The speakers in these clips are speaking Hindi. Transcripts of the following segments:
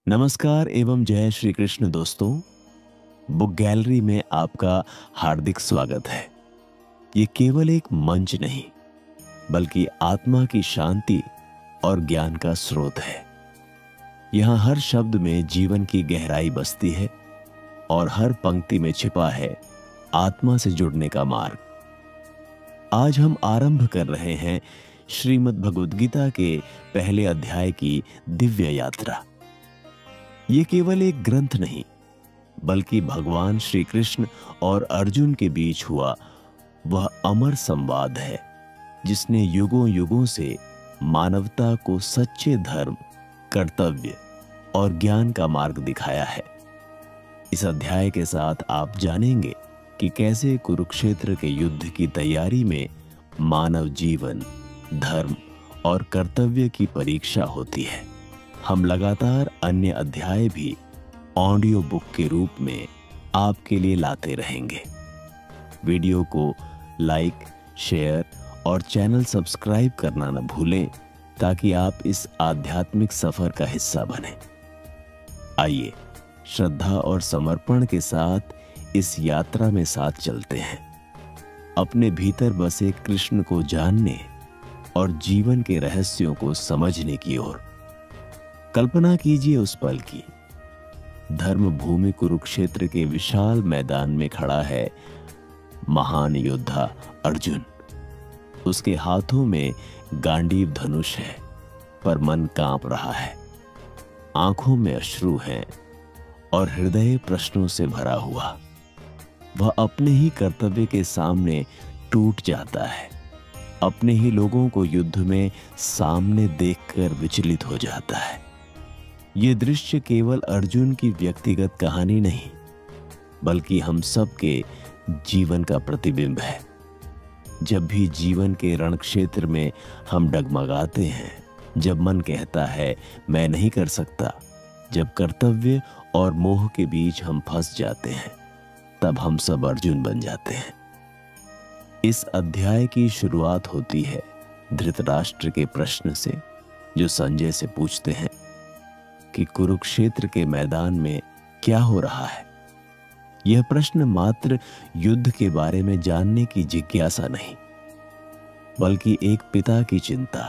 नमस्कार एवं जय श्री कृष्ण दोस्तों। बुक गैलरी में आपका हार्दिक स्वागत है। ये केवल एक मंच नहीं बल्कि आत्मा की शांति और ज्ञान का स्रोत है। यहाँ हर शब्द में जीवन की गहराई बसती है और हर पंक्ति में छिपा है आत्मा से जुड़ने का मार्ग। आज हम आरंभ कर रहे हैं श्रीमद् भगवद गीता के पहले अध्याय की दिव्य यात्रा। ये केवल एक ग्रंथ नहीं बल्कि भगवान श्री कृष्ण और अर्जुन के बीच हुआ वह अमर संवाद है जिसने युगों युगों से मानवता को सच्चे धर्म, कर्तव्य और ज्ञान का मार्ग दिखाया है। इस अध्याय के साथ आप जानेंगे कि कैसे कुरुक्षेत्र के युद्ध की तैयारी में मानव जीवन, धर्म और कर्तव्य की परीक्षा होती है। हम लगातार अन्य अध्याय भी ऑडियो बुक के रूप में आपके लिए लाते रहेंगे। वीडियो को लाइक, शेयर और चैनल सब्सक्राइब करना न भूलें ताकि आप इस आध्यात्मिक सफर का हिस्सा बने। आइए श्रद्धा और समर्पण के साथ इस यात्रा में साथ चलते हैं, अपने भीतर बसे कृष्ण को जानने और जीवन के रहस्यों को समझने की ओर। कल्पना कीजिए उस पल की। धर्म भूमि कुरुक्षेत्र के विशाल मैदान में खड़ा है महान योद्धा अर्जुन। उसके हाथों में गांडीव धनुष है, पर मन कांप रहा है। आंखों में अश्रु हैं और हृदय प्रश्नों से भरा हुआ। वह अपने ही कर्तव्य के सामने टूट जाता है, अपने ही लोगों को युद्ध में सामने देखकर विचलित हो जाता है। ये दृश्य केवल अर्जुन की व्यक्तिगत कहानी नहीं बल्कि हम सबके जीवन का प्रतिबिंब है। जब भी जीवन के रणक्षेत्र में हम डगमगाते हैं, जब मन कहता है मैं नहीं कर सकता, जब कर्तव्य और मोह के बीच हम फंस जाते हैं, तब हम सब अर्जुन बन जाते हैं। इस अध्याय की शुरुआत होती है धृतराष्ट्र के प्रश्न से, जो संजय से पूछते हैं कि कुरुक्षेत्र के मैदान में क्या हो रहा है। यह प्रश्न मात्र युद्ध के बारे में जानने की जिज्ञासा नहीं बल्कि एक पिता की चिंता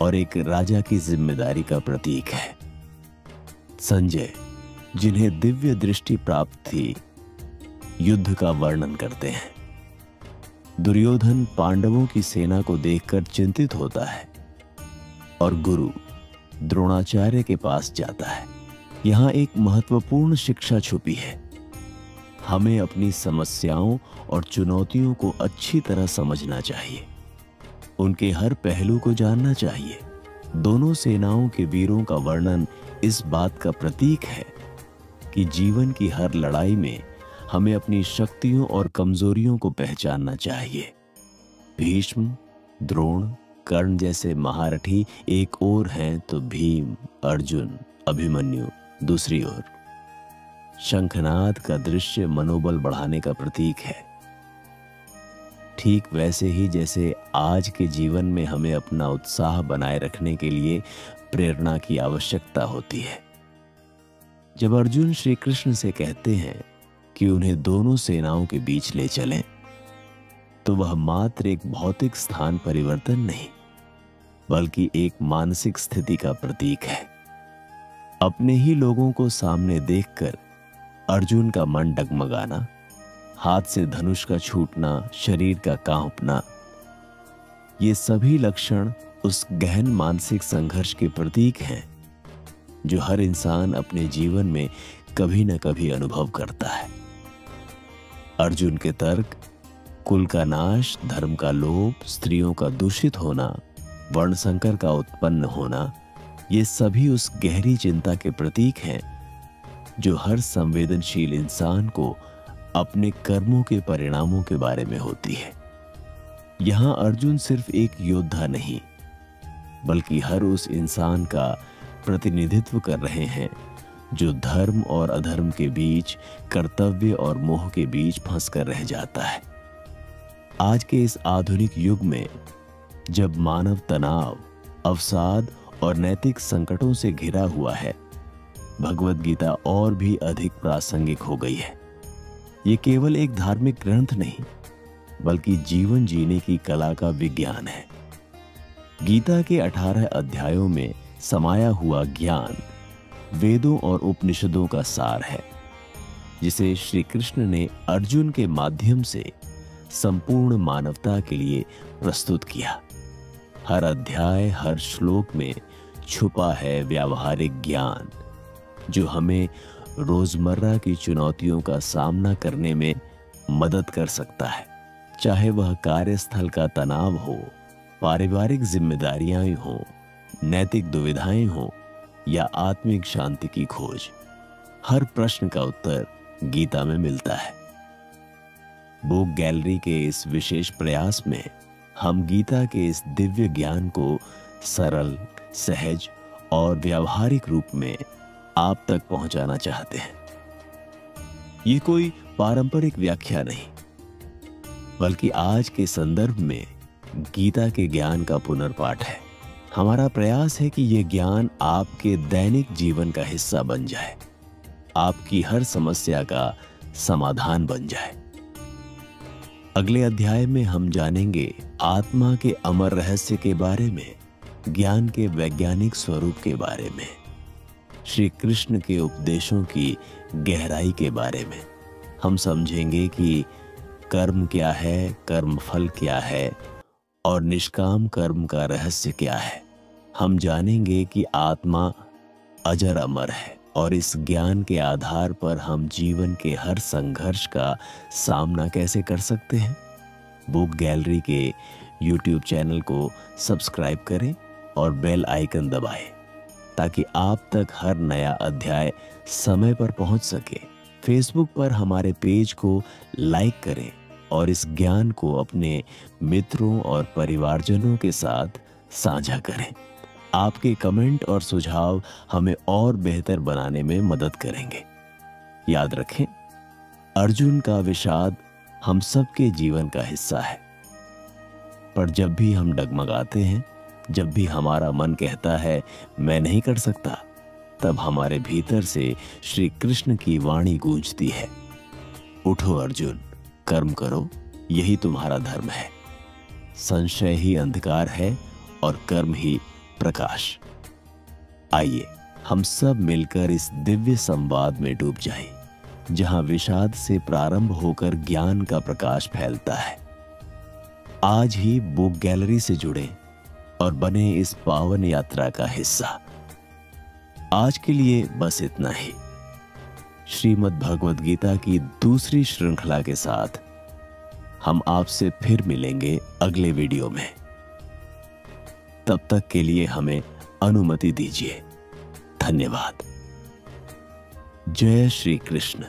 और एक राजा की जिम्मेदारी का प्रतीक है। संजय, जिन्हें दिव्य दृष्टि प्राप्त थी, युद्ध का वर्णन करते हैं। दुर्योधन पांडवों की सेना को देखकर चिंतित होता है और गुरु द्रोणाचार्य के पास जाता है। यहां एक महत्वपूर्ण शिक्षा छुपी है। हमें अपनी समस्याओं और चुनौतियों को अच्छी तरह समझना चाहिए, उनके हर पहलू को जानना चाहिए। दोनों सेनाओं के वीरों का वर्णन इस बात का प्रतीक है कि जीवन की हर लड़ाई में हमें अपनी शक्तियों और कमजोरियों को पहचानना चाहिए। भीष्म, द्रोण, कर्ण जैसे महारथी एक ओर हैं तो भीम, अर्जुन, अभिमन्यु दूसरी ओर। शंखनाद का दृश्य मनोबल बढ़ाने का प्रतीक है, ठीक वैसे ही जैसे आज के जीवन में हमें अपना उत्साह बनाए रखने के लिए प्रेरणा की आवश्यकता होती है। जब अर्जुन श्री कृष्ण से कहते हैं कि उन्हें दोनों सेनाओं के बीच ले चलें, तो वह मात्र एक भौतिक स्थान परिवर्तन नहीं बल्कि एक मानसिक स्थिति का प्रतीक है। अपने ही लोगों को सामने देखकर अर्जुन का मन डगमगाना, हाथ से धनुष का छूटना, शरीर का कांपना, ये सभी लक्षण उस गहन मानसिक संघर्ष के प्रतीक हैं जो हर इंसान अपने जीवन में कभी न कभी अनुभव करता है। अर्जुन के तर्क, कुल का नाश, धर्म का लोप, स्त्रियों का दूषित होना, वर्ण संकर का उत्पन्न होना, ये सभी उस गहरी चिंता के प्रतीक हैं जो हर संवेदनशील इंसान को अपने कर्मों के परिणामों के बारे में होती है। यहां अर्जुन सिर्फ एक योद्धा नहीं बल्कि हर उस इंसान का प्रतिनिधित्व कर रहे हैं जो धर्म और अधर्म के बीच, कर्तव्य और मोह के बीच फंसकर रह जाता है। आज के इस आधुनिक युग में जब मानव तनाव, अवसाद और नैतिक संकटों से घिरा हुआ है, भगवत गीता और भी अधिक प्रासंगिक हो गई है। ये केवल एक धार्मिक ग्रंथ नहीं, बल्कि जीवन जीने की कला का विज्ञान है। गीता के 18 अध्यायों में समाया हुआ ज्ञान वेदों और उपनिषदों का सार है, जिसे श्री कृष्ण ने अर्जुन के माध्यम से संपूर्ण मानवता के लिए प्रस्तुत किया। हर अध्याय, हर श्लोक में छुपा है व्यावहारिक ज्ञान, जो हमें रोजमर्रा की चुनौतियों का सामना करने में मदद कर सकता है। चाहे वह कार्यस्थल का तनाव हो, पारिवारिक जिम्मेदारियां हो, नैतिक दुविधाएं हो या आत्मिक शांति की खोज, हर प्रश्न का उत्तर गीता में मिलता है। बुक गैलरी के इस विशेष प्रयास में हम गीता के इस दिव्य ज्ञान को सरल, सहज और व्यावहारिक रूप में आप तक पहुंचाना चाहते हैं। ये कोई पारंपरिक व्याख्या नहीं, बल्कि आज के संदर्भ में गीता के ज्ञान का पुनर्पाठ है। हमारा प्रयास है कि यह ज्ञान आपके दैनिक जीवन का हिस्सा बन जाए, आपकी हर समस्या का समाधान बन जाए। अगले अध्याय में हम जानेंगे आत्मा के अमर रहस्य के बारे में, ज्ञान के वैज्ञानिक स्वरूप के बारे में, श्री कृष्ण के उपदेशों की गहराई के बारे में। हम समझेंगे कि कर्म क्या है, कर्म फल क्या है और निष्काम कर्म का रहस्य क्या है। हम जानेंगे कि आत्मा अजर अमर है और इस ज्ञान के आधार पर हम जीवन के हर संघर्ष का सामना कैसे कर सकते हैं। बुक गैलरी के YouTube चैनल को सब्सक्राइब करें और बेल आइकन दबाएं, ताकि आप तक हर नया अध्याय समय पर पहुंच सके। फेसबुक पर हमारे पेज को लाइक करें और इस ज्ञान को अपने मित्रों और परिवारजनों के साथ साझा करें। आपके कमेंट और सुझाव हमें और बेहतर बनाने में मदद करेंगे। याद रखें, अर्जुन का विषाद हम सबके जीवन का हिस्सा है, पर जब भी हम डगमगाते हैं, जब भी हमारा मन कहता है मैं नहीं कर सकता, तब हमारे भीतर से श्री कृष्ण की वाणी गूंजती है, उठो अर्जुन, कर्म करो, यही तुम्हारा धर्म है। संशय ही अंधकार है और कर्म ही प्रकाश। आइए हम सब मिलकर इस दिव्य संवाद में डूब जाएं, जहां विषाद से प्रारंभ होकर ज्ञान का प्रकाश फैलता है। आज ही बुक गैलरी से जुड़ें और बने इस पावन यात्रा का हिस्सा। आज के लिए बस इतना ही। श्रीमद् भगवद गीता की दूसरी श्रृंखला के साथ हम आपसे फिर मिलेंगे अगले वीडियो में। तब तक के लिए हमें अनुमति दीजिए। धन्यवाद। जय श्री कृष्ण।